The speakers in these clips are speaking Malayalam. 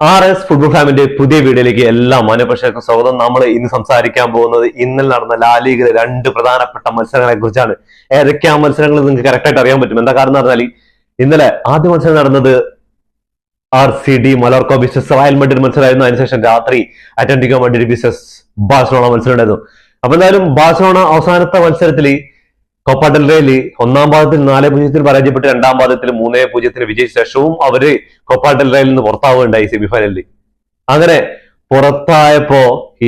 ഫുട്ബോൾ ഫാമിന്റെ പുതിയ വീഡിയോയിലേക്ക് എല്ലാ മാന്യപ്രേക്ഷകർക്കും സ്വാഗതം. നമ്മൾ ഇന്ന് സംസാരിക്കാൻ പോകുന്നത് ഇന്നലെ നടന്ന ലാ ലീഗിലെ രണ്ട് പ്രധാനപ്പെട്ട മത്സരങ്ങളെ കുറിച്ചാണ്. ഏതൊക്കെയാ മത്സരങ്ങൾ നിങ്ങൾക്ക് കറക്റ്റായിട്ട് അറിയാൻ പറ്റും. എന്താ കാരണം എന്ന് പറഞ്ഞാൽ ഇന്നലെ ആദ്യ മത്സരം നടന്നത് RCD മലോർക്കോ വിസസ് റയൽ മഡ്രിഡ് മത്സരമായിരുന്നു. അതിനുശേഷം രാത്രി അത്ലറ്റിക്കോ മഡ്രിഡ് വിസസ് ബാഴ്സലോണ മത്സരം ഉണ്ടായിരുന്നു. അപ്പൊ എന്തായാലും ബാഴ്സലോണ അവസാനത്തെ മത്സരത്തിൽ കോപ്പ ഡെൽ റേയിൽ ഒന്നാം പാദത്തിൽ 4-0 പരാജയപ്പെട്ട് രണ്ടാം പാദത്തിൽ 3-0 വിജയിച്ച ശേഷവും അവര് കോപ്പ ഡെൽ റേയിൽ നിന്ന് പുറത്താവുകയുണ്ടായി സെമിഫൈനലിൽ. അങ്ങനെ പുറത്തായപ്പോ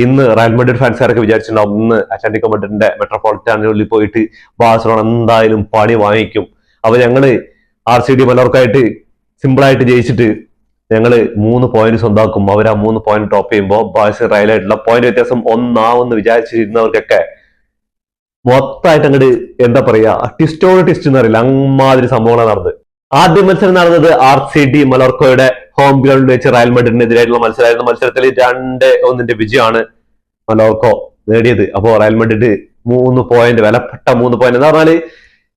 ഇന്ന് റയൽ മഡ്രിഡ് ഫാൻസുകാരൊക്കെ വിചാരിച്ചിട്ടുണ്ടാവും ഇന്ന് അത്ലറ്റിക്കോ മഡ്രിഡിന്റെ മെട്രോപൊളിറ്റാനിൽ പോയിട്ട് ബാഴ്സലോണ എന്തായാലും പണി വാങ്ങിക്കും. അപ്പൊ ഞങ്ങള് RCD മലോർക്കായിട്ട് സിമ്പിളായിട്ട് ജയിച്ചിട്ട് ഞങ്ങള് 3 പോയിന്റ് സ്വന്തമാക്കും. അവർ ആ 3 പോയിന്റ് ടോപ്പ് ചെയ്യുമ്പോൾ ബാഴ്സ റയലായിട്ടുള്ള പോയിന്റ് വ്യത്യാസം ഒന്നാവെന്ന് വിചാരിച്ചിരുന്നവർക്കൊക്കെ മൊത്തമായിട്ട് അങ്ങോട്ട് എന്താ പറയാ ടിസ്റ്റോട് ടിസ്റ്റ് എന്ന് അറിയില്ല, അമ്മാതിരി സംഭവങ്ങളാണ് നടന്നത്. ആദ്യ മത്സരം നടന്നത് RCD മലോർക്കോയുടെ ഹോം ഗ്രൗണ്ടിൽ വെച്ച് റയൽ മഡ്രിഡിനെതിരായിട്ടുള്ള മത്സരമായിരുന്നു. മത്സരത്തിൽ 2-1 വിജയമാണ് മലോർക്കോ നേടിയത്. അപ്പോ റയൽ മഡ്രിഡ് 3 പോയിന്റ്, വിലപ്പെട്ട 3 പോയിന്റ്. എന്താ പറഞ്ഞാല്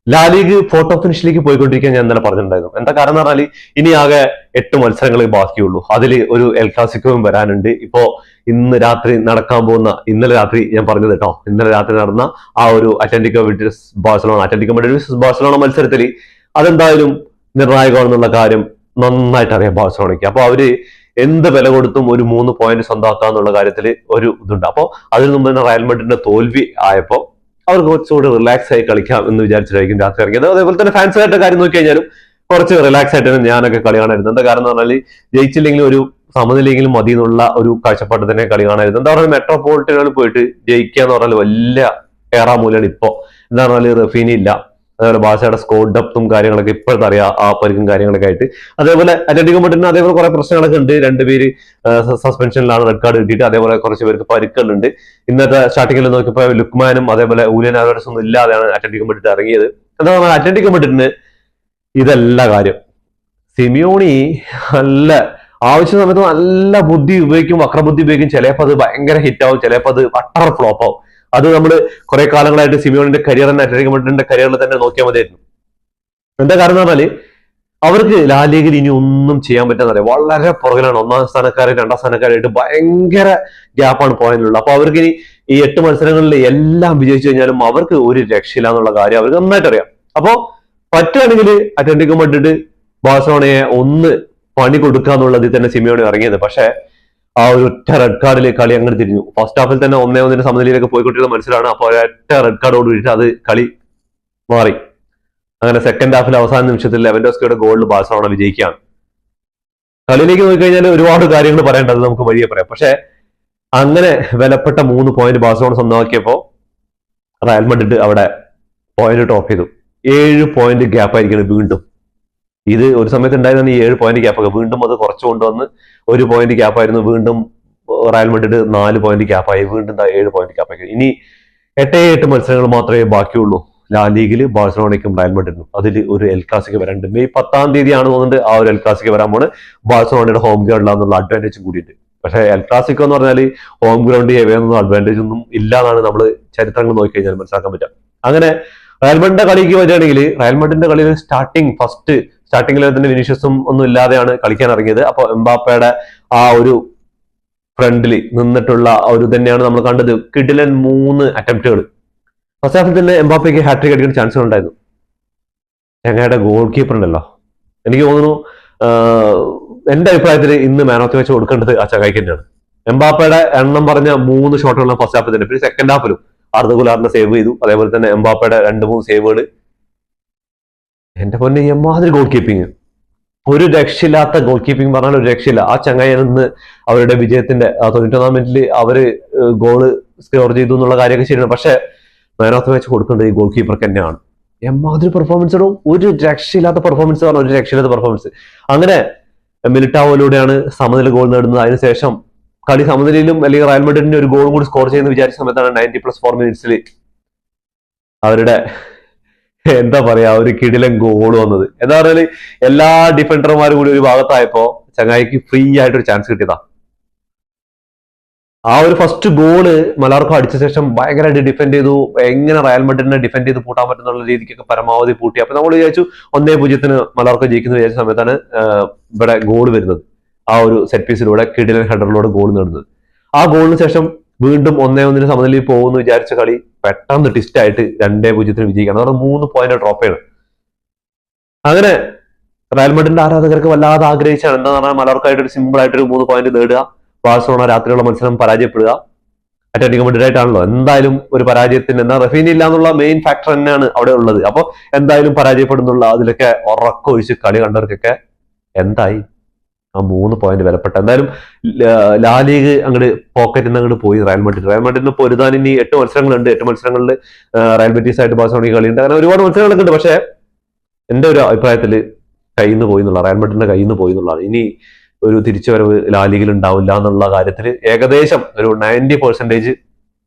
ലാ ലീഗ് ഫോട്ടോ ഫിനിഷിലേക്ക് പോയിക്കൊണ്ടിരിക്കാൻ ഞാൻ ഇന്നലെ പറഞ്ഞിട്ടുണ്ടായിരുന്നു. എന്താ കാരണം എന്ന് പറഞ്ഞാൽ ഇനി ആകെ 8 മത്സരങ്ങൾ ബാക്കിയുള്ളൂ. അതിൽ ഒരു എൽ ക്ലാസിക്കോയും വരാനുണ്ട്. ഇപ്പോ ഇന്ന് രാത്രി നടക്കാൻ പോകുന്ന, ഇന്നലെ രാത്രി ഞാൻ പറഞ്ഞത് കേട്ടോ, ഇന്നലെ രാത്രി നടന്ന ആ ഒരു അത്ലറ്റിക്കോ മഡ്രിഡ് വിസസ് ബാഴ്സലോണ മത്സരത്തിൽ അതെന്തായാലും നിർണായകമാണെന്നുള്ള കാര്യം നന്നായിട്ട് അറിയാം ബാഴ്സലോണയ്ക്ക്. അപ്പൊ അവര് എന്ത് വില കൊടുത്തും ഒരു 3 പോയിന്റ് സ്വന്തമാക്കാന്നുള്ള കാര്യത്തിൽ ഒരു ഇതുണ്ട്. അപ്പൊ അതിനു മുമ്പ് തന്നെ റയൽ മഡ്രിഡിന്റെ തോൽവി ആയപ്പോ അവർക്ക് കുറച്ചുകൂടി റിലാക്സ് ആയി കളിക്കാം എന്ന് വിചാരിച്ചിട്ടായിരിക്കും രാത്രി ഇറങ്ങിയത്. അതേപോലെ തന്നെ ഫാൻസുകാരുടെ കാര്യം നോക്കി കഴിഞ്ഞാലും കുറച്ച് റിലാക്സ് ആയിട്ടാണ് ഞാനൊക്കെ കളി കാണായിരുന്നു. എന്താ കാരണം എന്ന് പറഞ്ഞാൽ ജയിച്ചില്ലെങ്കിലും ഒരു സമനിലെങ്കിലും മതി എന്നുള്ള ഒരു കാഴ്ചപ്പാട്ട് തന്നെ കളി കാണായിരുന്നു. എന്താ പറയുക, മെട്രോപൊളിറ്റനുകളിൽ പോയിട്ട് ജയിക്കുക എന്ന് പറഞ്ഞാൽ വലിയ ഏറാമൂലാണ്. ഇപ്പോ എന്താ പറഞ്ഞാൽ റഫീനി ഇല്ല, അതേപോലെ ബാഴ്സയുടെ സ്കോഡ് ഡെപ്തും കാര്യങ്ങളൊക്കെ ഇപ്പോഴത്തെ അറിയാം, ആ പരിക്കും കാര്യങ്ങളൊക്കെ ആയിട്ട്. അതേപോലെ അത്ലറ്റിക്കോ മഡ്രിഡിന് അതേപോലെ കുറെ പ്രശ്നങ്ങളൊക്കെ ഉണ്ട്. 2 പേര് സസ്പെൻഷനിലാണ്, റെഡ് കാർഡ് കിട്ടിയിട്ട്. അതേപോലെ കുറച്ച് പേർക്ക് പരിക്കുകളുണ്ട്. ഇന്നത്തെ സ്റ്റാർട്ടിങ്ങിൽ നോക്കിയപ്പോൾ ലുക്മാനും അതേപോലെ ഊലിയൻ ആൽവാരസും ഒന്നും ഇല്ലാതെയാണ് അത്ലറ്റിക്കോ മഡ്രിഡ് ഇറങ്ങിയത്. എന്താ പറഞ്ഞാൽ അത്ലറ്റിക്കോ മഡ്രിഡിന് ഇതല്ല കാര്യം. സിമിയോണി നല്ല ആവശ്യ സമയത്ത് നല്ല ബുദ്ധി ഉപയോഗിക്കും, വക്രബുദ്ധി ഉപയോഗിക്കും. ചിലപ്പോൾ അത് ഭയങ്കര ഹിറ്റാവും, ചിലപ്പോൾ അത് അട്ടർ ഫ്ലോപ്പ് ആവും. അത് നമ്മൾ കുറെ കാലങ്ങളായിട്ട് സിമിയോണിന്റെ കരിയർ തന്നെ, അത്ലറ്റിക്കോ മഡ്രിഡിന്റെ കരിയറിൽ തന്നെ നോക്കിയാൽ മതിയായിരുന്നു. എന്താ കാരണം എന്ന് പറഞ്ഞാല് അവർക്ക് ലാ ലീഗിൽ ഇനി ഒന്നും ചെയ്യാൻ പറ്റാന്ന് പറയാം. വളരെ പുറകിലാണ്. 1ാം സ്ഥാനക്കാരും 2ാം സ്ഥാനക്കാരായിട്ട് ഭയങ്കര ഗ്യാപ്പാണ് പോയിന്റിലുള്ളത്. അപ്പൊ അവർക്ക് ഇനി ഈ 8 മത്സരങ്ങളിൽ എല്ലാം വിജയിച്ചു കഴിഞ്ഞാലും അവർക്ക് ഒരു രക്ഷയില്ല എന്നുള്ള കാര്യം അവർക്ക് നന്നായിട്ട് അറിയാം. അപ്പോ പറ്റുകയാണെങ്കിൽ അത്ലറ്റിക്കോ മഡ്രിഡ് ബാഴ്സലോണയെ ഒന്ന് പണി കൊടുക്കുക എന്നുള്ളതിൽ തന്നെ സിമിയോണി ഇറങ്ങിയത്. പക്ഷെ ആ ഒരു ഒറ്റ റെഡ് കാർഡിലേക്ക് കളി അങ്ങനെ തിരിഞ്ഞു. ഫസ്റ്റ് ഹാഫിൽ തന്നെ 1-1 സമനിലയിലേക്ക് പോയിക്കൊണ്ടിരുന്ന മത്സരമാണ്. അപ്പോൾ ഒറ്റ റെഡ് കാർഡോട് കൂടിയിട്ട് അത് കളി മാറി. അങ്ങനെ സെക്കൻഡ് ഹാഫിൽ അവസാന നിമിഷത്തിൽ ലെവൻഡോസ്കിയുടെ ഗോളിൽ ബാഴ്സലോണ വിജയിക്കുകയാണ്. കളിയിലേക്ക് നോക്കി കഴിഞ്ഞാൽ ഒരുപാട് കാര്യങ്ങൾ പറയേണ്ടത് നമുക്ക് വഴിയെ പറയാം. പക്ഷെ അങ്ങനെ വിലപ്പെട്ട 3 പോയിന്റ് ബാഴ്സലോണ സ്വന്തമാക്കിയപ്പോൾ റയൽ മഡ്രിഡ് അവിടെ പോയിന്റ് ടോപ്പ് ചെയ്തു. 7 പോയിന്റ് ഗ്യാപ്പ് ആയിരിക്കണം വീണ്ടും. ഇത് ഒരു സമയത്ത് ഉണ്ടായിരുന്ന ഈ 7 പോയിന്റ് ഗ്യാപ്പൊക്കെ വീണ്ടും അത് കുറച്ചു കൊണ്ടുവന്ന് 1 പോയിന്റ് ഗ്യാപ്പായിരുന്നു. വീണ്ടും റയൽ മഡ്രിഡ് 4 പോയിന്റ് ഗ്യാപ്പായി, വീണ്ടും 7 പോയിന്റ് ഗ്യാപ്പായി. ഇനി 8 മത്സരങ്ങൾ മാത്രമേ ബാക്കിയുള്ളൂ ലാ ലീഗിൽ ബാഴ്സലോണയ്ക്കും റയൽ മഡ്രിഡിനും. അതിൽ ഒരു എൽ ക്ലാസിക്കോ വരാനുണ്ട്. മെയ് 10-ാം തീയതിയാണ് തോന്നുന്നുണ്ട് ആ ഒരു എൽ ക്ലാസിക്കോ വരാൻ പോണ്. ബാഴ്സലോണയുടെ ഹോം ഗ്രൗണ്ടിലാണെന്നുള്ള അഡ്വാൻറ്റേജും കൂടിയിട്ട്. പക്ഷേ എൽ ക്ലാസിക്കോ എന്ന് പറഞ്ഞാൽ ഹോം ഗ്രൗണ്ട് എവയൊന്നും അഡ്വാൻറ്റേജ് ഒന്നും ഇല്ലാന്നാണ് നമ്മൾ ചരിത്രങ്ങൾ നോക്കി കഴിഞ്ഞാൽ മനസ്സിലാക്കാൻ പറ്റുക. അങ്ങനെ റയൽ മഡ്രിഡിന്റെ കളിക്ക് വരികയാണെങ്കിൽ റയൽ മഡ്രിഡിന്റെ കളിയിൽ സ്റ്റാർട്ടിങ്ങിൽ തന്നെ വിനീഷ്യസും ഒന്നും ഇല്ലാതെയാണ് കളിക്കാൻ ഇറങ്ങിയത്. അപ്പൊ എംബാപ്പയുടെ ആ ഒരു ഫ്രണ്ടിൽ നിന്നിട്ടുള്ള ഒരു തന്നെയാണ് നമ്മൾ കണ്ടത്. കിടിലൻ 3 അറ്റംപ്റ്റുകൾ. ഫസ്റ്റ് ഹാഫിൽ തന്നെ എംബാപ്പയ്ക്ക് ഹാട്രിക് അടിക്കുന്ന ചാൻസുകൾ ഉണ്ടായിരുന്നു. ചങ്ങയുടെ ഗോൾ കീപ്പർ ഉണ്ടല്ലോ, എനിക്ക് തോന്നുന്നു എന്റെ അഭിപ്രായത്തിൽ ഇന്ന് മാൻ ഓഫ് ദി മാച്ച് കൊടുക്കേണ്ടത് ആ ചങ്ങായിക്ക് തന്നെയാണ്. എംബാപ്പയുടെ എണ്ണം പറഞ്ഞ 3 ഷോട്ടുകളും ഫസ്റ്റ് ഹാഫിൽ തന്നെ. പിന്നെ സെക്കൻഡ് ഹാഫിലും അർദ്ധ ഗുലാറിനെ സേവ് ചെയ്തു. അതേപോലെ തന്നെ എംബാപ്പയുടെ 2-3 സേവുകൾ. എന്റെ പൊന്നെ, എമ്മാതിരി ഗോൾ കീപ്പിംഗ്, ഒരു രക്ഷയില്ലാത്ത ഗോൾ കീപ്പിംഗ് പറഞ്ഞാൽ ഒരു രക്ഷയില്ല. ആ ചങ്ങായി നിന്ന് അവരുടെ വിജയത്തിന്റെ 91-ാം മിനിറ്റിൽ അവര് ഗോള് സ്കോർ ചെയ്തു എന്നുള്ള കാര്യമൊക്കെ ശരിയാണ്. പക്ഷെ മാൻ ഓഫ് ദി മാച്ച് കൊടുക്കേണ്ടത് ഈ ഗോൾ കീപ്പർക്ക് തന്നെയാണ്. എമ്മാതിരി പെർഫോമൻസോടോ, ഒരു രക്ഷയില്ലാത്ത പെർഫോമൻസ് പറഞ്ഞാൽ ഒരു രക്ഷയില്ലാത്ത പെർഫോമൻസ്. അങ്ങനെ മിലിറ്റാവോയിലൂടെയാണ് സമനില ഗോൾ നേടുന്നത്. അതിനുശേഷം കളി സമനിലയിലും അല്ലെങ്കിൽ റയൽ മഡ്രിഡിന്റെ ഒരു ഗോളും കൂടി സ്കോർ ചെയ്യുന്ന വിചാരിച്ച സമയത്താണ് 90+4 മിനിറ്റ്സിൽ അവരുടെ എന്താ പറയാ ഒരു കിടിലൻ ഗോൾ വന്നത്. എന്താ പറഞ്ഞാല് എല്ലാ ഡിഫൻഡർമാരും കൂടി ഒരു ഭാഗത്തായപ്പോ ചങ്ങായിക്ക് ഫ്രീ ആയിട്ടൊരു ചാൻസ് കിട്ടിയതാ. ആ ഒരു ഫസ്റ്റ് ഗോള് മലോർക്കോ അടിച്ച ശേഷം ഭയങ്കരമായിട്ട് ഡിഫെൻഡ് ചെയ്തു. എങ്ങനെ റയൽ മഡ്രിഡിനെ ഡിഫെൻഡ് ചെയ്ത് പൂട്ടാൻ പറ്റുന്നുള്ള രീതിക്കൊക്കെ പരമാവധി പൂട്ടി. അപ്പൊ നമ്മൾ വിചാരിച്ചു 1-0 മലോർക്കോ ജയിക്കുന്ന വിചാരിച്ച സമയത്താണ് ഇവിടെ ഗോൾ വരുന്നത്. ആ ഒരു സെറ്റ് പീസിലൂടെ കിടിലൻ ഹെഡറിലൂടെ ഗോൾ നേടുന്നത്. ആ ഗോളിന് ശേഷം വീണ്ടും 1-1 സമനിലയിൽ പോകുമെന്ന് വിചാരിച്ച കളി പെട്ടെന്ന് ട്വിസ്റ്റ് ആയിട്ട് 2-0 വിജയിക്കണം. അതാണ് 3 പോയിന്റ് ഡ്രോപ്പ് ചെയ്യണം. അങ്ങനെ റയൽ മാഡ്രിഡിന്റെ ആരാധകർക്ക് വല്ലാതെ ആഗ്രഹിച്ചാണ് എന്താ പറഞ്ഞാൽ മലർക്കായിട്ട് ഒരു സിമ്പിൾ ആയിട്ട് ഒരു 3 പോയിന്റ് നേടുക, ബാഴ്സലോണ രാത്രിയുള്ള മത്സരം പരാജയപ്പെടുക. അത്ലറ്റികോ മാഡ്രിഡ് ആയിട്ടാണല്ലോ, എന്തായാലും ഒരു പരാജയത്തിന് എന്താ റഫീനി ഇല്ല എന്നുള്ള മെയിൻ ഫാക്ടർ തന്നെയാണ് അവിടെ ഉള്ളത്. അപ്പൊ എന്തായാലും പരാജയപ്പെടുന്നുള്ള അതിലൊക്കെ ഉറക്കൊഴിച്ച് കളി കണ്ടവർക്കൊക്കെ എന്തായി ആ 3 പോയിന്റ് വിലപ്പെട്ട. എന്തായാലും ലാ ലീഗ് അങ്ങോട്ട് പോക്കറ്റിൽ നിന്ന് അങ്ങോട്ട് പോയി റയൽ മാഡ്രിഡിന് പൊരുതാൻ ഇനി 8 മത്സരങ്ങളുണ്ട്. 8 മത്സരങ്ങളിൽ റയൽ ബെറ്റീസ് ആയിട്ട് ബാഴ്സലോണ കളിയുണ്ട്. അങ്ങനെ ഒരുപാട് മത്സരങ്ങളൊക്കെ ഉണ്ട്. പക്ഷെ എന്റെ ഒരു അഭിപ്രായത്തിൽ കയ്യിൽ നിന്ന് പോയി എന്നുള്ള, റയൽ മാഡ്രിഡിന്റെ കയ്യിൽ നിന്ന് പോയി എന്നുള്ളതാണ്. ഇനി ഒരു തിരിച്ചുവരവ് ലാ ലീഗിൽ ഉണ്ടാവില്ല എന്നുള്ള കാര്യത്തിൽ ഏകദേശം ഒരു 90%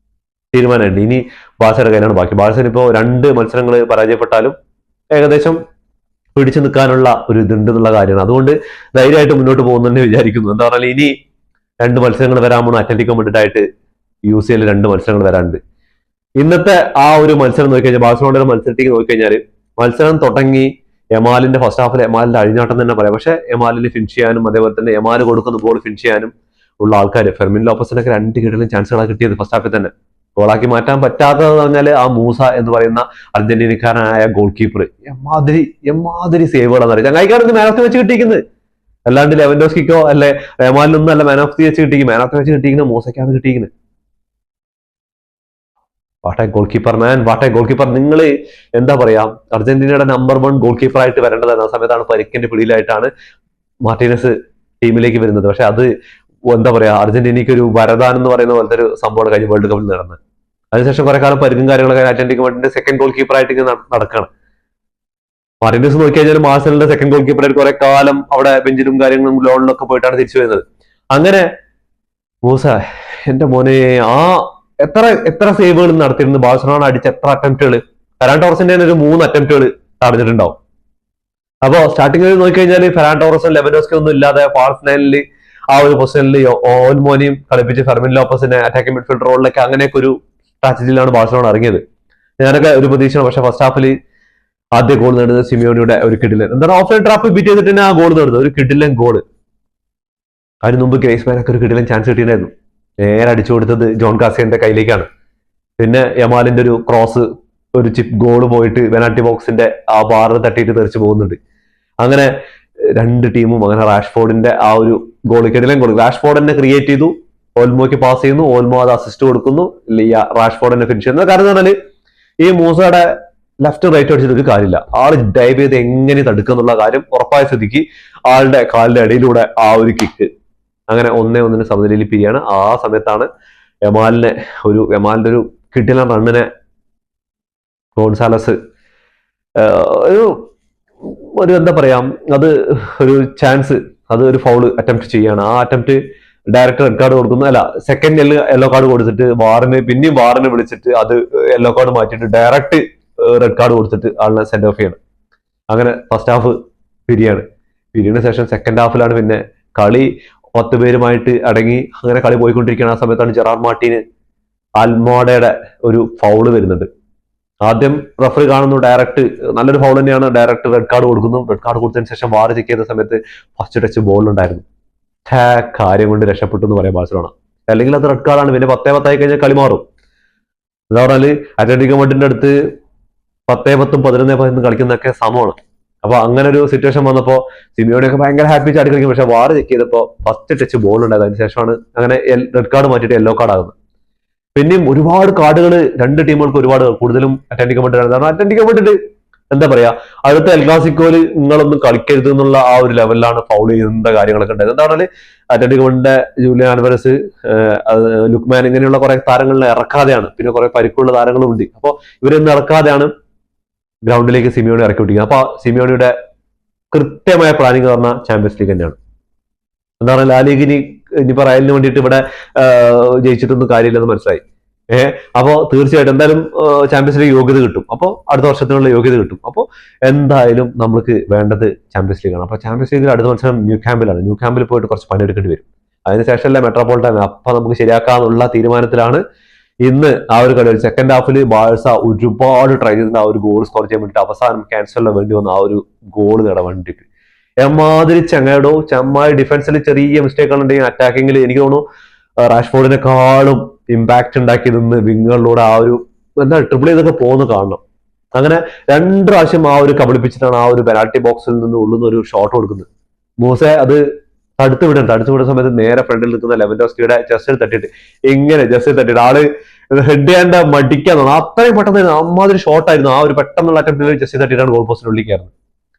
തീരുമാനമുണ്ട്. ഇനി ബാഴ്സയുടെ കയ്യിലാണ് ബാക്കി. ബാഴ്സന് ഇപ്പോൾ 2 മത്സരങ്ങൾ പരാജയപ്പെട്ടാലും ഏകദേശം പിടിച്ചു നിൽക്കാനുള്ള ഒരു ഇതുണ്ട് എന്നുള്ള കാര്യമാണ്. അതുകൊണ്ട് ധൈര്യമായിട്ട് മുന്നോട്ട് പോകുന്നു വിചാരിക്കുന്നു. എന്താ പറഞ്ഞാൽ ഇനി 2 മത്സരങ്ങൾ വരാൻ പോകുന്ന അത്ലറ്റിക്കോ മാഡ്രിഡായിട്ട് UCL 2 മത്സരങ്ങൾ വരാനുണ്ട്. ഇന്നത്തെ ആ ഒരു മത്സരം നോക്കിക്കഴിഞ്ഞാൽ ബാഴ്സലോണയുടെ മത്സരത്തേക്ക് നോക്കിക്കഴിഞ്ഞാൽ മത്സരം തുടങ്ങി എമാലിന്റെ ഫസ്റ്റ് ഹാഫിൽ എമാലിന്റെ അഴിഞ്ഞാട്ടം തന്നെ പറയാം. പക്ഷെ എമാലിന് ഫിനിഷ് ചെയ്യാനും അതേപോലെ തന്നെ എമാല് കൊടുക്കുന്ന ബോൾ ഫിനിഷ് ചെയ്യാനും ഉള്ള ആൾക്കാർ ഫെർമിൻ ലോപ്പസിനൊക്കെ 2 കിടലും ചാൻസുകളാണ് കിട്ടിയത് ഫസ്റ്റ് ഹാഫിൽ തന്നെ. ഗോളാക്കി മാറ്റാൻ പറ്റാത്തതെന്ന് പറഞ്ഞാൽ ആ മൂസ എന്ന് പറയുന്ന അർജന്റീനക്കാരനായ ഗോൾ കീപ്പർ എമാതിരി സേവുകളാന്ന് അറിയാം. ചങ്ങായിക്കാരന് മാൻ ഓഫ് ദി വെച്ച് കിട്ടിയിരിക്കുന്നത്, അല്ലാണ്ട് ലെവൻഡോസ്കിക്കോ അല്ലെ എമാലിനൊന്നും അല്ല മാൻ ഓഫ് ദി വെച്ച് കിട്ടിയിരിക്കും. മാൻ ഓഫ് ദി വെച്ച് കിട്ടിയിരിക്കുന്നത് മൂസയ്ക്കാണ് കിട്ടിയിരിക്കുന്നത്. വാട്ടെ ഗോൾ കീപ്പർ മാൻ, വാട്ടെ ഗോൾ കീപ്പർ. നിങ്ങൾ എന്താ പറയാ അർജന്റീനയുടെ നമ്പർ 1 ഗോൾ കീപ്പർ ആയിട്ട് വരേണ്ടതാണ്. ആ സമയത്താണ് പരിക്കിന്റെ പിടിയിലായിട്ടാണ് മാർട്ടിനസ് ടീമിലേക്ക് വരുന്നത്. പക്ഷെ അത് എന്താ പറയാ അർജന്റീനയ്ക്ക് ഒരു വരദാനം എന്ന് പറയുന്ന പോലത്തെ ഒരു സംഭവമാണ് കഴിഞ്ഞ വേൾഡ് കപ്പിൽ നടന്നത്. അതിനുശേഷം കുറെ കാലം പരിക്കും കാര്യങ്ങളൊക്കെ അർജന്റീന വേൾഡിന്റെ സെക്കൻഡ് ഗോൾ കീപ്പർ ആയിട്ട് നടക്കുകയാണ്. മാർട്ടിനസ് നോക്കി കഴിഞ്ഞാൽ മാർസലിന്റെ സെക്കൻഡ് ഗോൾ കീപ്പർ ആയിട്ട് കുറെ കാലം അവിടെ ബെഞ്ചിലും കാര്യങ്ങളും ലോണിലൊക്കെ പോയിട്ടാണ് തിരിച്ചു വരുന്നത്. അങ്ങനെ മൂസ എന്റെ മോനെ ആ എത്ര സേവുകൾ നടത്തിയിരുന്നു. ബാഴ്സലോണ അടിച്ച എത്ര അറ്റംപ്റ്റുകൾ, ഫെറാൻ ടോറസിന്റെ ഒരു 3 അറ്റംപ്റ്റുകൾ തടഞ്ഞിട്ടുണ്ടാവും. അപ്പോ സ്റ്റാർട്ടിങ്ങിൽ നോക്കിക്കഴിഞ്ഞാൽ ഫെറാൻ ടോറസും ലെവൻഡോസ്കി ഒന്നും ഇല്ലാതെ ഫാൾസ് നയനിൽ ആ ഒരു പൊസിഷനിൽ ഓൽമോനെയും കളിപ്പിച്ച് ഫെർമിൻ ലോപ്പസിനെ അറ്റാക്കിംഗ് മിഡ്ഫീൽഡ് റോളിലൊക്കെ അങ്ങനെയൊക്കെ ഒരു സ്ട്രാറ്റജിയിലാണ് ബാഴ്സലോണ ഇറങ്ങിയത്. ഞാനൊക്കെ ഒരു പ്രതീക്ഷയാണ്. പക്ഷെ ഫസ്റ്റ് ഹാഫിൽ ആദ്യ ഗോൾ നേടുന്നത് സിമിയോണിയുടെ ഒരു കിഡിലൻ, എന്താണ് ഓഫ് ലൈൻ ട്രാപ്പ് ബീറ്റ് ചെയ്തിട്ട് തന്നെ ആ ഗോൾ നേടുന്നത്, ഒരു കിഡിലൻ ഗോൾ. അതിന് മുമ്പ് ഗ്രേസ്മാനൊക്കെ ഒരു കിഡിലൻ ചാൻസ് കിട്ടിയിട്ടുണ്ടായിരുന്നു. നേരെ അടിച്ചു കൊടുത്തത് ജോൺ കാസിയന്റെ കയ്യിലേക്കാണ്. പിന്നെ യമാലിന്റെ ഒരു ക്രോസ്, ഒരു ചിപ്പ് ഗോൾ പോയിട്ട് പെനാൽറ്റി ബോക്സിന്റെ ആ ബാറിൽ തട്ടിയിട്ട് തെറിച്ച് പോകുന്നുണ്ട്. അങ്ങനെ 2 ടീമും അങ്ങനെ റാഷ്ഫോർഡിന്റെ ആ ഒരു ഗോൾ കിടിലൻ ഗോൾ റാഷ്ഫോർഡ് തന്നെ ക്രിയേറ്റ് ചെയ്തു, ഓൽമോയ്ക്ക് പാസ് ചെയ്യുന്നു, ഓൽമോ അത് അസിസ്റ്റ് കൊടുക്കുന്നു, റാഷ്ഫോർഡ് തന്നെ ഫിനിഷ് ചെയ്യുന്നു. കാരണം എന്ന് പറഞ്ഞാൽ ഈ മൂസയുടെ ലെഫ്റ്റ് റൈറ്റ് അടിച്ചിട്ട് കാര്യമില്ല, ആള് ഡൈവ് ചെയ്ത് എങ്ങനെ തടുക്കുന്നുള്ള കാര്യം ഉറപ്പായ സ്ഥിതിക്ക് ആളുടെ കാലിന്റെ ഇടയിലൂടെ ആ ഒരു കിക്ക് അങ്ങനെ 1-1 സമനിലയിൽ പിരിയാണ്. ആ സമയത്താണ് എമാലിന്റെ ഒരു കിടിലൻ റണ്ണിനെ ഗോൺസാലസ് ഒരു എന്താ പറയാ അത് ഒരു ചാൻസ്, അത് ഒരു ഫൗള് അറ്റംപ്റ്റ് ചെയ്യാണ്. ആ അറ്റംപ്റ്റ് ഡയറക്റ്റ് റെഡ് കാർഡ് കൊടുക്കുന്നു, അല്ല സെക്കൻഡ് യെല്ലോ കാർഡ് കൊടുത്തിട്ട് പിന്നെയും വാറിനെ വിളിച്ചിട്ട് അത് യെല്ലോ കാർഡ് മാറ്റിയിട്ട് ഡയറക്റ്റ് റെഡ് കാർഡ് കൊടുത്തിട്ട് ആളിനെ സെൻഡ് ഓഫ് ചെയ്യണം. അങ്ങനെ ഫസ്റ്റ് ഹാഫ് പിരിയന് ശേഷം സെക്കൻഡ് ഹാഫിലാണ് പിന്നെ കളി 10 പേരുമായിട്ട് അടങ്ങി അങ്ങനെ കളി പോയിക്കൊണ്ടിരിക്കുകയാണ്. ആ സമയത്താണ് ജെറാർഡ് മാർട്ടിന് അൽമോഡയുടെ ഒരു ഫൗള് വരുന്നുണ്ട്. ആദ്യം റഫറി കാണുന്നു, ഡയറക്റ്റ് നല്ലൊരു ഫൗൾ തന്നെയാണ്, ഡയറക്റ്റ് റെഡ് കാർഡ് കൊടുക്കുന്നു. റെഡ് കാർഡ് കൊടുത്തതിന് ശേഷം വാർ ചെക്ക് ചെയ്ത സമയത്ത് ഫസ്റ്റ് ടച്ച് ബോൾ ഉണ്ടായിരുന്നു. കാര്യം കൊണ്ട് രക്ഷപ്പെട്ടു എന്ന് പറയാം ബാഴ്സലോണ. അല്ലെങ്കിൽ അത് റെഡ് കാർഡാണ്. പിന്നെ 10-10 ആയി കഴിഞ്ഞാൽ കളി മാറും. എന്താ പറഞ്ഞാല് അത്ലറ്റിക്കോ മാഡ്രിഡിന്റെ അടുത്ത് 10-10, 11-11 കളിക്കുന്നതൊക്കെ സമമാണ്. അപ്പൊ അങ്ങനെ ഒരു സിറ്റുവേഷൻ വന്നപ്പോ സിമിയോണിയൊക്കെ ഭയങ്കര ഹാപ്പി ചാടി കളിക്കും. പക്ഷെ വാർ ചെക്ക് ചെയ്തപ്പോ ഫസ്റ്റ് ടച്ച് ബോൾ ഉണ്ടായത്. അതിനുശേഷമാണ് അങ്ങനെ റെഡ് കാർഡ് മാറ്റിയിട്ട് യെല്ലോ കാർഡ് ആകുന്നത്. പിന്നെയും ഒരുപാട് കാർഡുകൾ 2 ടീമുകൾക്ക് ഒരുപാട് കൂടുതലും അത്ലറ്റിക്കോ മാഡ്രിഡ്. കാരണം അത്ലറ്റിക്കോ മാഡ്രിഡ് എന്താ പറയാ അടുത്ത എൽ ക്ലാസിക്കോയിൽ നിങ്ങളൊന്നും കളിക്കരുത് എന്നുള്ള ആ ഒരു ലെവലിലാണ് ഫൗൾ ചെയ്യുന്ന കാര്യങ്ങളൊക്കെ ഉണ്ടായത്. എന്താ പറഞ്ഞാൽ അത്ലറ്റിക്കോ മാഡ്രിഡിന്റെ ജൂലിയൻ ആൽവരസ്, ലുക്മാൻ ഇങ്ങനെയുള്ള കുറെ താരങ്ങളെ ഇറക്കാതെയാണ്, പിന്നെ കുറെ പരിക്കുള്ള താരങ്ങളും ഉണ്ട്. അപ്പോൾ ഇവരൊന്നും ഇറക്കാതെയാണ് ഗ്രൗണ്ടിലേക്ക് സിമിയോണി ഇറക്കി വിട്ടിരിക്കുന്നത്. അപ്പൊ സിമിയോണിയുടെ കൃത്യമായ പ്ലാനിങ് പറഞ്ഞാൽ ചാമ്പ്യൻസ് ലീഗ് തന്നെയാണ്. എന്താ പറയുക ലാ ലീഗിന് ഇനിയിപ്പോ റയലിന് വേണ്ടിയിട്ട് ഇവിടെ ജയിച്ചിട്ടൊന്നും കാര്യമില്ലെന്ന് മനസ്സിലായി. അപ്പോൾ തീർച്ചയായിട്ടും എന്തായാലും ചാമ്പ്യൻസ് ലീഗ് യോഗ്യത കിട്ടും. അപ്പോൾ അടുത്ത വർഷത്തിനുള്ള യോഗ്യത കിട്ടും. അപ്പോൾ എന്തായാലും നമുക്ക് വേണ്ടത് ചാമ്പ്യൻസ് ലീഗാണ്. അപ്പോൾ ചാമ്പ്യൻസ് ലീഗിൽ അടുത്ത മത്സരം ന്യൂ ക്യാമ്പിൽ പോയിട്ട് കുറച്ച് പണിയെടുക്കേണ്ടി വരും. അതിനുശേഷമല്ലേ മെട്രോപൊളിറ്റൻ. അപ്പൊ നമുക്ക് ശരിയാക്കാന്നുള്ള തീരുമാനത്തിലാണ് ഇന്ന് ആ ഒരു കളി. സെക്കൻഡ് ഹാഫിൽ ബാഴ്സ ഒരുപാട് ട്രൈ ചെയ്തിട്ട് ആ ഒരു ഗോൾ സ്കോർ ചെയ്യാൻ വേണ്ടിയിട്ട് അവസാനം ക്യാൻസലിന് വേണ്ടി വന്ന ആ ഒരു ഗോൾ നേടാൻ വേണ്ടിയിട്ട് എമാതിരി ചെമ്മായി ഡിഫൻസിൽ ചെറിയ മിസ്റ്റേക്കുകൾ ഉണ്ടെങ്കിൽ അറ്റാക്കിങ്ങിൽ എനിക്ക് തോന്നുന്നു റാഷ്ഫോർഡിനെക്കാളും ഇമ്പാക്ട് ഉണ്ടാക്കിയതെന്ന് വിങ്ങുകളിലൂടെ ആ ഒരു എന്താ ട്രിപ്പിൾ ചെയ്തൊക്കെ പോകുന്നു കാണണം. അങ്ങനെ 2 പ്രാവശ്യം ആ ഒരു കബളിപ്പിച്ചിട്ടാണ് ആ ഒരു പെനാൽറ്റി ബോക്സിൽ നിന്ന് ഉള്ളുന്ന ഒരു ഷോട്ട് കൊടുക്കുന്നത്. മൂസെ അത് തടുത്തു വിടുന്ന സമയത്ത് നേരെ ഫ്രണ്ടിൽ നിൽക്കുന്ന ലെവൻഡോസ്കിയുടെ ചെസ്റ്റിൽ തട്ടിയിട്ട് ഇങ്ങനെ ചെസ്റ്റിൽ തട്ടിയിട്ട് ആള് ഹെഡ് ചെയ്യാണ്ട് മടിക്കാൻ തോന്നുന്നു. അത്രയും പെട്ടെന്ന് അമ്മാതിരി ഷോട്ടായിരുന്നു. ആ ഒരു പെട്ടെന്നുള്ള അറ്റംപ്റ്റിൽ ചെസ്റ്റിൽ തട്ടിയിട്ടാണ് ഗോൾ പോസ്റ്റിനുള്ളിൽ കയറുന്നത്.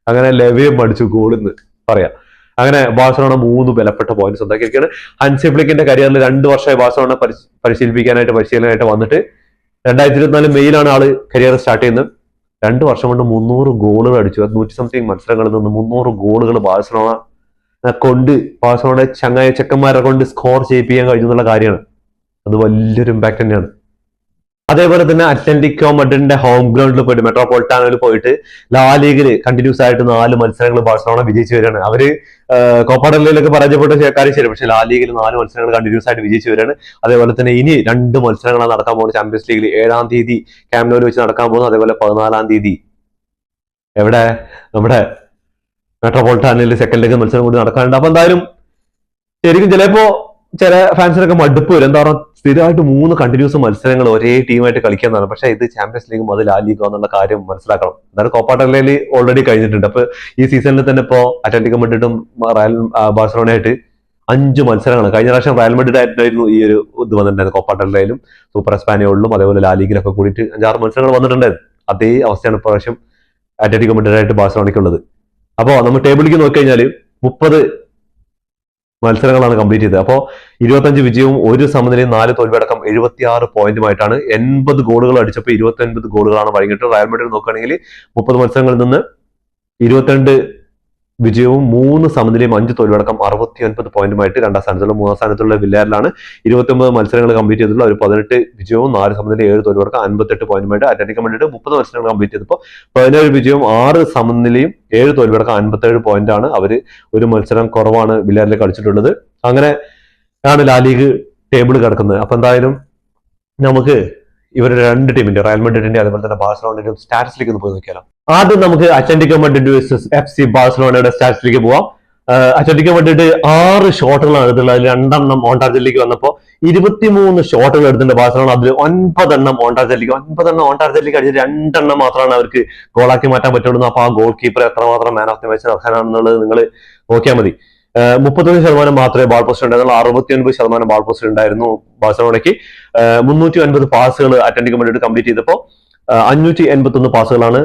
അങ്ങനെ ലെവയെ മടിച്ചു ഗോളിന്ന് പറയാം. അങ്ങനെ ബാഴ്സലോണ 3 ബലപ്പെട്ട പോയിന്റ് സ്വന്തമാക്കിയിരിക്കുകയാണ്. ഹൻസി ഫ്ലിക്കിന്റെ കരിയറിൽ 2 വർഷമായി ബാഴ്സലോണ പരിശീലനമായിട്ട് വന്നിട്ട് 2024 മെയിലാണ് ആള് കരിയർ സ്റ്റാർട്ട് ചെയ്യുന്നത്. 2 വർഷം കൊണ്ട് 300 ഗോളുകൾ അടിച്ചു. 100 സംതിങ് മത്സരങ്ങളിൽ നിന്ന് 300 ഗോളുകൾ ബാഴ്സലോണ ചെക്കന്മാരെ കൊണ്ട് സ്കോർ ചെയ്യിപ്പിക്കാൻ കഴിഞ്ഞു എന്നുള്ള കാര്യമാണ്. അത് വലിയൊരു ഇമ്പാക്ട് തന്നെയാണ്. അതേപോലെ തന്നെ അത്ലന്റിക്കോ മഡ്രിഡിന്റെ ഹോം ഗ്രൗണ്ടിൽ പോയിട്ട് മെട്രോപൊളിറ്റാനോയിൽ പോയിട്ട് ലാ ലീഗിൽ കണ്ടിന്യൂസ് ആയിട്ട് 4 മത്സരങ്ങൾ ബാഴ്സലോണ വിജയിച്ചു വരികയാണ്. അവര് കോപ്പ ഡെൽ റേയിലൊക്കെ പരാജയപ്പെട്ട കാര്യം ശരി, പക്ഷെ ലാ ലീഗിൽ 4 മത്സരങ്ങൾ കണ്ടിന്യൂസ് ആയിട്ട് വിജയിച്ചു വരികയാണ്. അതേപോലെ തന്നെ ഇനി 2 മത്സരങ്ങളാണ് നടക്കാൻ പോകുന്നത് ചാമ്പ്യൻസ് ലീഗിൽ. 7-ാം തീയതി ക്യാമ്പ് നൗവിൽ വെച്ച് നടക്കാൻ പോകുന്നു. അതേപോലെ 14-ാം തീയതി എവിടെ നമ്മുടെ മെട്രോപൊളിറ്റാനോയിൽ സെക്കൻഡ് ലെഗ് മത്സരം കൂടി നടക്കാനുണ്ട്. അപ്പൊ എന്തായാലും ശരിക്കും ചിലപ്പോ ചില ഫാൻസിനൊക്കെ മടുപ്പ് വരും. എന്താ പറയുക, സ്ഥിരമായിട്ട് 3 കണ്ടിന്യൂസ് മത്സരങ്ങൾ ഒരേ ടീമായിട്ട് കളിക്കുന്നതാണ്. പക്ഷെ ഇത് ചാമ്പ്യൻസ് ലീഗും അത് ലാ ലീഗോ എന്നുള്ള കാര്യം മനസ്സിലാക്കണം. എന്തായാലും കോപ്പ ഡെൽ റേയിൽ ഓൾറെഡി കഴിഞ്ഞിട്ടുണ്ട്. അപ്പൊ ഈ സീസണിൽ തന്നെ ഇപ്പോ അത്ലറ്റിക്കോ മഡ്രിഡും ബാഴ്സലോണയായിട്ട് 5 മത്സരങ്ങൾ. കഴിഞ്ഞ പ്രാവശ്യം റയൽ മഡ്രിഡ് ആയിട്ടായിരുന്നു ഈ ഒരു ഇത് വന്നിട്ടുണ്ടായിരുന്നു. കോപ്പ ഡെൽ റേയിലും സൂപ്പർ എസ്പാനിയോളിലും അതേപോലെ ലാ ലീഗിലൊക്കെ കൂടിയിട്ട് 5-6 മത്സരങ്ങൾ വന്നിട്ടുണ്ടായിരുന്നു. അതേ അവസ്ഥയാണ് ഇപ്രാവശ്യം അത്ലറ്റിക്കോ മഡ്രിഡായിട്ട് ബാഴ്സലോണയ്ക്കുള്ളത്. അപ്പോൾ നമ്മൾ ടേബിളിലേക്ക് നോക്കിക്കഴിഞ്ഞാൽ 30 മത്സരങ്ങളാണ് കംപ്ലീറ്റ് ചെയ്തത്. അപ്പോൾ 25 വിജയവും 1 സമനിലയും 4 തോൽവിയടക്കം 76 പോയിന്റുമായിട്ടാണ് 80 ഗോളുകൾ അടിച്ചപ്പോൾ 29 ഗോളുകളാണ് വഴങ്ങിയിട്ട്. റയൽ മഡ്രിഡ് നോക്കുകയാണെങ്കിൽ 30 മത്സരങ്ങളിൽ നിന്ന് 22 വിജയവും 3 സമനിലയും 5 തോൽവിയടക്കം 69 പോയിന്റുമായിട്ട് 2ാം സ്ഥാനത്തുള്ള. 3ാം സ്ഥാനത്തുള്ള വില്ലാരിലാണ് 29 മത്സരങ്ങൾ കംപ്ലീറ്റ് ചെയ്തിട്ടുള്ള ഒരു 18 വിജയവും 4 സമനില 7 തോൽവിയടക്കം 58 പോയിന്റുമായിട്ട്. അത്ലറ്റിക്കോ മഡ്രിഡ് 30 മത്സരങ്ങൾ കംപ്ലീറ്റ് ചെയ്തപ്പോൾ 17 വിജയവും 6 സമനിലയും 7 തോൽവിയടക്കം 57 പോയിന്റാണ്. അവര് ഒരു മത്സരം കുറവാണ് വില്ലാരിൽ കളിച്ചിട്ടുള്ളത്. അങ്ങനെ ആണ് ലാ ലീഗ് ടേബിൾ കിടക്കുന്നത്. അപ്പൊ എന്തായാലും നമുക്ക് ഇവരുടെ 2 ടീമിന്റെ റയൽ മഡ്രിഡിന്റെ അതുപോലെ തന്നെ ബാഴ്സലോണയുടെയും സ്റ്റാറ്റ്സിലേക്ക് ഒന്ന് പോയി നോക്കിയാലോ. ആദ്യം നമുക്ക് അത്ലറ്റിക്കോ മഡ്രിഡ് വേഴ്സസ് FC ബാഴ്സലോണയുടെ സ്റ്റാറ്റ്സിലേക്ക് പോവാം. Atletico Madrid 6 ഷോട്ടുകളാണ് എടുത്തുള്ളത്. അതിൽ 2 എണ്ണം ഓൺ ടാർഗറ്റിലേക്ക് വന്നപ്പോൾ 23 ഷോട്ടുകൾ എടുത്തിട്ടുണ്ട് ബാഴ്സലോണ. അതിൽ 9 എണ്ണം ഓൺ ടാർഗറ്റിലേക്ക് അടിച്ച് 2 എണ്ണം മാത്രമാണ് അവർക്ക് ഗോളാക്കി മാറ്റാൻ പറ്റുള്ളൂ. അപ്പൊ ആ ഗോൾ കീപ്പർ എത്രമാത്രം മാൻ ഓഫ് ദി മാച്ച് അർഹനാണെന്നുള്ളത് നിങ്ങൾ നോക്കിയാൽ മതി. 31% മാത്രമേ ബാൾ പോസ്റ്റ് ഉണ്ടായിരുന്നുള്ളൂ. 69% ബാൾ പോസ്റ്റ് ഉണ്ടായിരുന്നു ബാഴ്സലോണയ്ക്ക്. 309 പാസുകൾ അത്ലറ്റിക്കോ മഡ്രിഡ് കംപ്ലീറ്റ് ചെയ്തപ്പോൾ 581 പാസുകളാണ്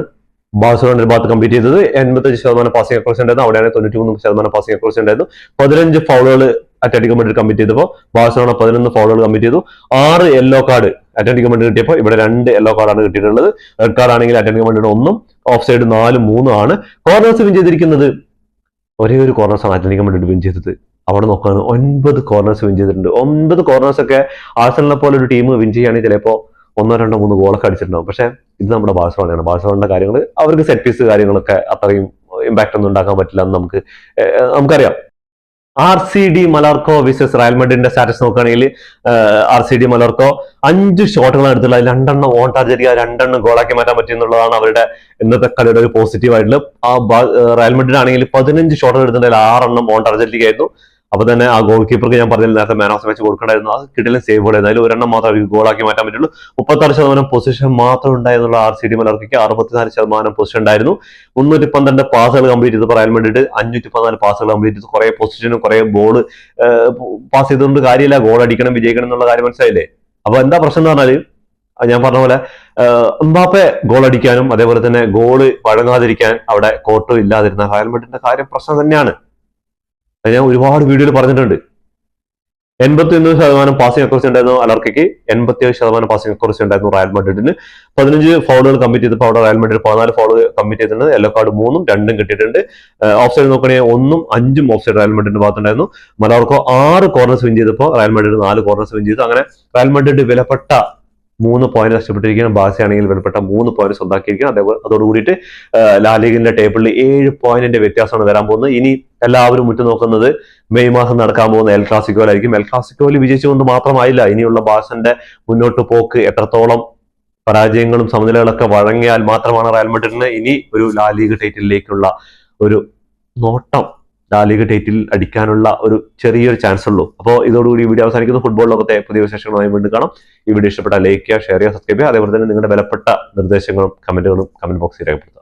ബാഴ്സലോണയുടെ ഭാഗത്ത് കംപ്ലീറ്റ് ചെയ്തത്. 85% പാസിംഗ് അക്രോസി ഉണ്ടായിരുന്നു. അവിടെയാണ് 93% പാസിംഗ് അക്രോസി ഉണ്ടായിരുന്നു. 15 ഫൗളുകൾ അത്ലറ്റിക്കോ മഡ്രിഡ് കംപ്ലീറ്റ് ചെയ്തപ്പോൾ ബാഴ്സലോണ 11 ഫൗളുകൾ കംപ്ലീറ്റ് ചെയ്തു. 6 യെല്ലോ കാർഡ് അത്ലറ്റിക്കോ മഡ്രിഡ് കിട്ടിയപ്പോൾ ഇവിടെ 2 യെല്ലോ കാർഡാണ് കിട്ടിയിട്ടുള്ളത്. റെഡ് കാർഡ് ആണെങ്കിൽ അത്ലറ്റിക്കോ മഡ്രിഡ് 1, ഓഫ് സൈഡ് 4, 3 ആണ്. കോർണേഴ്സ് വിൻ ചെയ്തിരിക്കുന്നത് ഒരേ ഒരു കോർണേഴ്സാണ് അത്ലറ്റിക്കോ മഡ്രിഡ് വിൻ ചെയ്തത്. അവിടെ നോക്കുകയാണ് 9 കോർണേഴ്സ് വിൻ ചെയ്തിട്ടുണ്ട്. 9 കോർണേഴ്സ് ഒക്കെ ആഴ്സണലിനെ പോലെ ഒരു ടീം വിൻ ചെയ്യുകയാണെങ്കിൽ ചിലപ്പോൾ 1, 2, 3 ഗോളൊക്കെ അടിച്ചിട്ടുണ്ടാവും. പക്ഷെ ഇത് നമ്മുടെ ബാഴ്സലോണയാണ്. ബാഴ്സലോണയുടെ കാര്യങ്ങൾ അവർക്ക് സെറ്റ് പീസ് കാര്യങ്ങളൊക്കെ അത്രയും ഇമ്പാക്ട് ഒന്നും ഉണ്ടാക്കാൻ പറ്റില്ല എന്ന് നമുക്കറിയാം. RCD മലോർക്കോ വിസസ് റയൽ മഡ്രിഡിന്റെ സ്റ്റാറ്റസ് നോക്കുകയാണെങ്കിൽ RCD മലോർക്കോ 5 ഷോട്ടുകളാണ് എടുത്തുള്ളത്. 2 എണ്ണം ഓൺ ടാർഗറ്റ് 2 എണ്ണം ഗോളാക്കി മാറ്റാൻ പറ്റി എന്നുള്ളതാണ് അവരുടെ ഇന്നത്തെ കളിയുടെ ഒരു പോസിറ്റീവ് ആയിട്ടുള്ള. റയൽ മഡ്രിഡ് ആണെങ്കിൽ 15 ഷോട്ടുകൾ എടുത്തിട്ടുണ്ടെങ്കിൽ 6 എണ്ണം ഓൺ ടാർഗറ്റ് ആയിരുന്നു. അപ്പൊ തന്നെ ആ ഗോൾ കീപ്പർക്ക് ഞാൻ പറഞ്ഞില്ല നേരത്തെ മാൻ ഓഫ് ദി മാച്ച് കൊടുക്കണ്ടായിരുന്നു. അത് കിട്ടില്ല സേവ് ഉണ്ടായിരുന്നു. അതിൽ 1 എണ്ണം മാത്രം അവർക്ക് ഗോളാക്കി മാറ്റാൻ പറ്റുള്ളൂ. 36% പൊസിഷൻ മാത്രം ഉണ്ടായിരുന്നുള്ള RCD മലോർക്കയ്ക്ക് 64% പൊസിഷൻ ഉണ്ടായിരുന്നു. 312 പാസുകൾ കംപ്ലീറ്റ് ചെയ്തു. റയൽ മഡ്രിഡ് 514 പാസുകൾ കംപ്ലീറ്റ് ചെയ്തു. കുറെ പൊസിഷനും കുറെ ബോൾ പാസ് ചെയ്തുകൊണ്ട് കാര്യമില്ല. ഗോൾ അടിക്കണം വിജയിക്കണം എന്നുള്ള കാര്യം മനസ്സിലായില്ലേ. അപ്പൊ എന്താ പ്രശ്നം എന്ന് പറഞ്ഞാല് ഞാൻ പറഞ്ഞ പോലെ എംബാപ്പെ ഗോൾ അടിക്കാനും അതേപോലെ തന്നെ ഗോള് വഴങ്ങാതിരിക്കാൻ അവിടെ കോർട്ടും ഇല്ലാതിരുന്ന റയൽ മഡ്രിഡിന്റെ കാര്യം പ്രശ്നം തന്നെയാണ്. ഞാൻ ഒരുപാട് വീഡിയോയിൽ പറഞ്ഞിട്ടുണ്ട്. 81% പാസിംഗ് അക്രോസി ഉണ്ടായിരുന്നു അലോർക്കയ്ക്ക്. 87% പാസിംഗ് അക്രോസി ഉണ്ടായിരുന്നു റയൽ മഡ്രിഡിന്. 15 ഫൗളുകൾ കമ്മിറ്റ് ചെയ്തപ്പോൾ അവിടെ റയൽ മഡ്രിഡ് 14 ഫൗൾ കമ്മിറ്റ് ചെയ്തിട്ടുണ്ട്. യെല്ലോ കാർഡ് 3ഉം 2ഉം കിട്ടിയിട്ടുണ്ട്. ഓഫ് സൈഡ് നോക്കുകയാണെങ്കിൽ 1ഉം 5ഉം ഓഫ് സൈഡ് റയൽ മഡ്രിഡിന്റെ ഭാഗത്തുണ്ടായിരുന്നു. മലോർക്കോ 6 കോർണേഴ്സ് വിൻ ചെയ്തപ്പോൾ റയൽ മഡ്രിഡ് 4 കോർണേഴ്സ് വിൻ ചെയ്തു. അങ്ങനെ റയൽ മഡ്രിഡ് വിലപ്പെട്ട 3 പോയിന്റ് നഷ്ടപ്പെട്ടിരിക്കുകയാണ്. ബാഴ്സയാണെങ്കിൽ വിലപ്പെട്ട 3 പോയിന്റ് സ്വന്തമാക്കിയിരിക്കുകയാണ്. അതോടുകൂടിയിട്ട് ലാ ലീഗിന്റെ ടേബിളിൽ 7 പോയിന്റിന്റെ വ്യത്യാസമാണ് വരാൻ പോകുന്നത്. ഇനി എല്ലാവരും ഉറ്റുനോക്കുന്നത് മെയ് മാസം നടക്കാൻ പോകുന്ന എൽ ക്ലാസിക്കോയിലായിരിക്കും. എൽ ക്ലാസിക്കോയിൽ വിജയിച്ചുകൊണ്ട് മാത്രമായില്ല, ഇനിയുള്ള ബാഴ്സന്റെ മുന്നോട്ട് പോക്ക് എത്രത്തോളം പരാജയങ്ങളും സമനിലകളൊക്കെ വഴങ്ങിയാൽ മാത്രമാണ് റയൽ മഡ്രിഡിന് ഇനി ഒരു ലാ ലീഗ് ടൈറ്റിലേക്കുള്ള ഒരു നോട്ടം ലാലിഗ ടൈറ്റിൽ അടിക്കാനുള്ള ഒരു ചെറിയൊരു ചാൻസ് ഉള്ളൂ. അപ്പോൾ ഇതോടുകൂടി വീഡിയോ അവസാനിക്കുന്നു. ഫുട്ബോൾ ലോകത്തെ പുതിയ വിശേഷങ്ങളുമായി വീണ്ടും കാണാം. ഈ വീഡിയോ ഇഷ്ടപ്പെട്ടാൽ ലൈക്ക് ചെയ്യുക, ഷെയർ ചെയ്യുക, സബ്സ്ക്രൈബ് ചെയ്യുക. അതേപോലെ തന്നെ നിങ്ങളുടെ വിലപ്പെട്ട നിർദ്ദേശങ്ങളും കമന്റുകളും കമന്റ് ബോക്സിൽ രേഖപ്പെടുത്തുക.